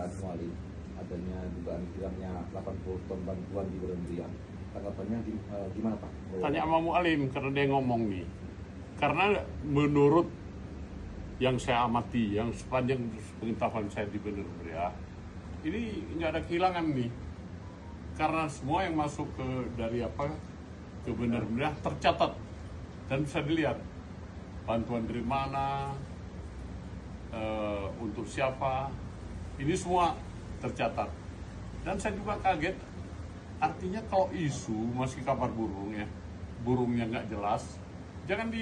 Pak Mualim adanya dugaan hilangnya 80 ton bantuan di Bulan Meriah. Tanggapannya gimana Pak? Tanya sama Mualim karena dia ngomong nih. Karena menurut yang saya amati, yang sepanjang pengetahuan saya di Bener Meriah, ini nggak ada kehilangan nih. Karena semua yang masuk ke Bener Meriah tercatat dan bisa dilihat bantuan dari mana, untuk siapa, ini semua tercatat. Dan saya juga kaget, artinya kalau isu masih kabar burung ya, burungnya nggak jelas, jangan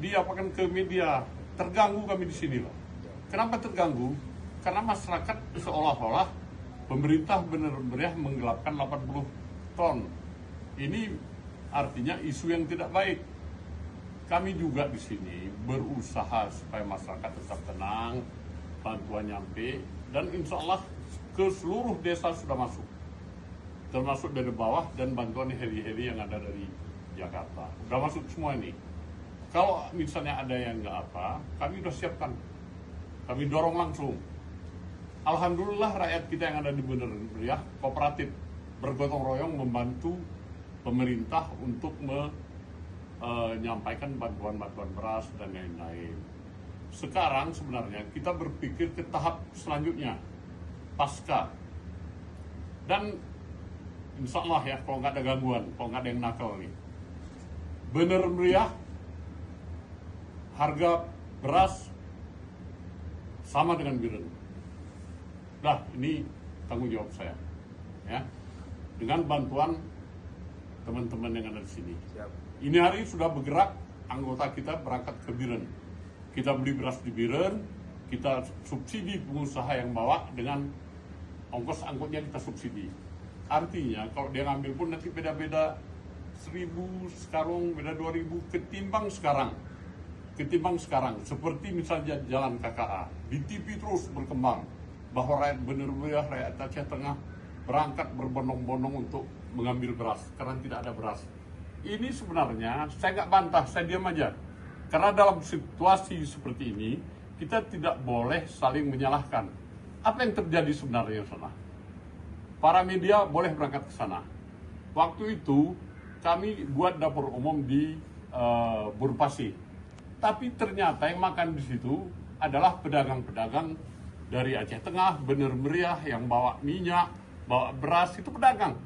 diapakan ke media. Terganggu kami di sini loh. Kenapa terganggu? Karena masyarakat seolah-olah pemerintah Bener Meriah menggelapkan 80 ton. Ini artinya isu yang tidak baik. Kami juga di sini berusaha supaya masyarakat tetap tenang, bantuan nyampe, dan insya Allah ke seluruh desa sudah masuk, termasuk dari bawah dan bantuan heli-heli yang ada dari Jakarta. Sudah masuk semua ini. Kalau misalnya ada yang nggak apa, kami sudah siapkan, kami dorong langsung. Alhamdulillah rakyat kita yang ada di Bener Meriah kooperatif, bergotong royong membantu pemerintah untuk menyampaikan bantuan-bantuan beras dan lain-lain. Sekarang sebenarnya kita berpikir ke tahap selanjutnya, pasca. Dan insya Allah ya, kalau nggak ada gangguan, kalau nggak ada yang nakal nih, Bener Meriah harga beras sama dengan Biren. Nah, ini tanggung jawab saya, ya, dengan bantuan teman-teman yang ada di sini. Siap. Ini hari sudah bergerak, anggota kita berangkat ke Biren. Kita beli beras di Biren, kita subsidi pengusaha yang bawa dengan ongkos angkutnya kita subsidi. Artinya kalau dia ngambil pun nanti beda-beda 1.000 sekarang, beda 2.000 ketimbang sekarang. Seperti misalnya jalan KKA, di TV terus berkembang bahwa rakyat Bener Meriah, rakyat Aceh Tengah berangkat berbondong-bondong untuk mengambil beras karena tidak ada beras. Ini sebenarnya saya nggak bantah, saya diam aja. Karena dalam situasi seperti ini kita tidak boleh saling menyalahkan. Apa yang terjadi sebenarnya di sana? Para media boleh berangkat ke sana. Waktu itu kami buat dapur umum di Burpasi. Tapi ternyata yang makan di situ adalah pedagang-pedagang dari Aceh Tengah, Bener Meriah yang bawa minyak, bawa beras, itu pedagang.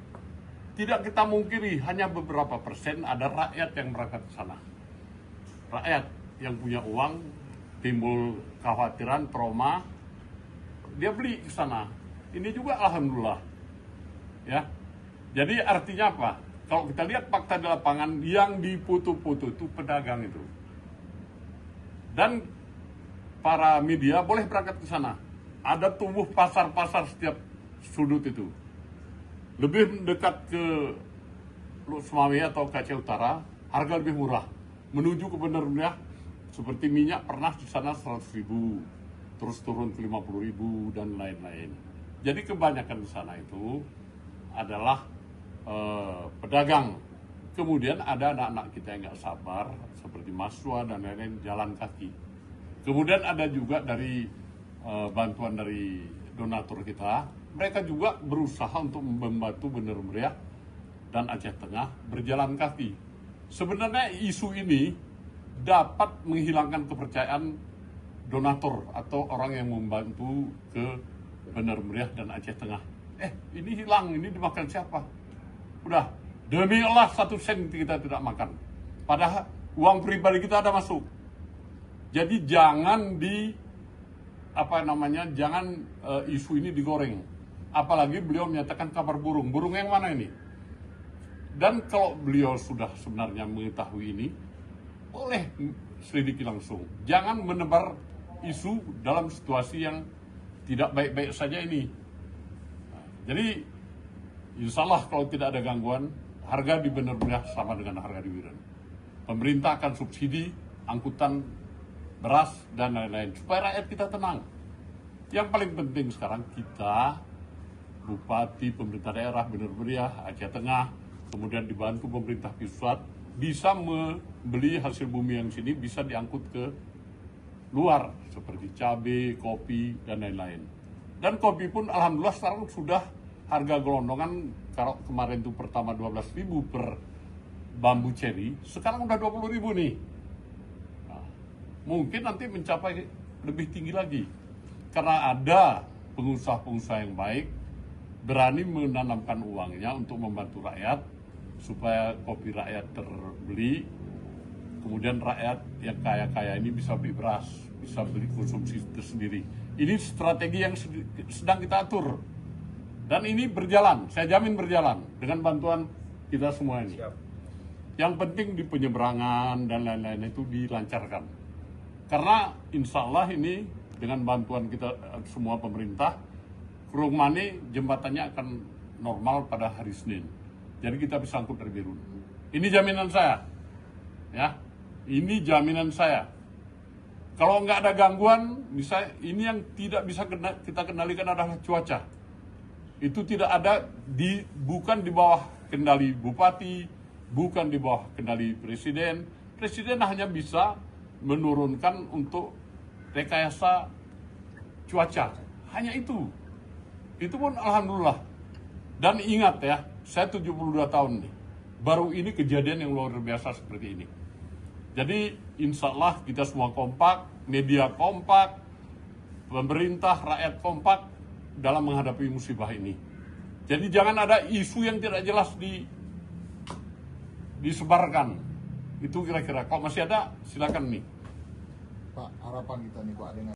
Tidak kita mungkiri, hanya beberapa persen ada rakyat yang berangkat ke sana. Rakyat yang punya uang, timbul kekhawatiran, trauma, dia beli ke sana. Ini juga alhamdulillah. Ya. Jadi artinya apa? Kalau kita lihat fakta di lapangan, yang diputu-putu itu pedagang itu. Dan para media boleh berangkat ke sana. Ada tumbuh pasar-pasar setiap sudut itu. Lebih dekat ke Sumawe atau Aceh Utara, harga lebih murah. Menuju ke Bener Meriah, seperti minyak pernah di sana 100.000, terus turun ke 50.000 dan lain-lain. Jadi kebanyakan di sana itu adalah pedagang. Kemudian ada anak-anak kita yang nggak sabar, seperti mahasiswa dan lain-lain, jalan kaki. Kemudian ada juga dari bantuan dari donatur kita, mereka juga berusaha untuk membantu Bener Meriah dan Aceh Tengah berjalan kaki. Sebenarnya isu ini dapat menghilangkan kepercayaan donatur atau orang yang membantu ke Bener Meriah dan Aceh Tengah. Ini hilang, ini dimakan siapa? Udah, demi Allah 1 sen kita tidak makan. Padahal uang pribadi kita ada masuk. Jadi jangan isu ini digoreng. Apalagi beliau menyatakan kabar burung. Burung yang mana ini? Dan kalau beliau sudah sebenarnya mengetahui ini, boleh selidiki langsung. Jangan menebar isu dalam situasi yang tidak baik-baik saja ini. Jadi, insya Allah kalau tidak ada gangguan, harga di Bener Meriah sama dengan harga di Biren. Pemerintah akan subsidi angkutan beras dan lain-lain supaya rakyat kita tenang. Yang paling penting sekarang kita, bupati, pemerintah daerah Bener Meriah, Aceh Tengah, kemudian dibantu pemerintah pusat, bisa membeli hasil bumi yang sini, bisa diangkut ke luar seperti cabai, kopi dan lain-lain. Dan kopi pun alhamdulillah sekarang sudah harga gelondongan, kalau kemarin itu pertama 12.000 per bambu cherry, sekarang udah 20.000 nih. Nah, mungkin nanti mencapai lebih tinggi lagi. Karena ada pengusaha-pengusaha yang baik, berani menanamkan uangnya untuk membantu rakyat, supaya kopi rakyat terbeli, kemudian rakyat yang kaya-kaya ini bisa beli beras, bisa beli konsumsi tersendiri. Ini strategi yang sedang kita atur. Dan ini berjalan, saya jamin berjalan dengan bantuan kita semua ini. Siap. Yang penting di penyeberangan dan lain-lain itu dilancarkan. Karena insya Allah ini dengan bantuan kita semua pemerintah, Krungmani jembatannya akan normal pada hari Senin. Jadi kita bisa angkut dari Berun. Ini jaminan saya. Ya, ini jaminan saya. Kalau nggak ada gangguan, misalnya ini yang tidak bisa kita kendalikan adalah cuaca. Itu tidak ada bukan di bawah kendali bupati, bukan di bawah kendali presiden. Presiden hanya bisa menurunkan untuk rekayasa cuaca. Hanya itu. Itu pun alhamdulillah. Dan ingat ya, saya 72 tahun nih. Baru ini kejadian yang luar biasa seperti ini. Jadi insya Allah kita semua kompak, media kompak, pemerintah, rakyat kompak dalam menghadapi musibah ini. Jadi jangan ada isu yang tidak jelas disebarkan. Itu kira-kira. Kalau masih ada, silakan nih. Pak, harapan kita nih Pak dengan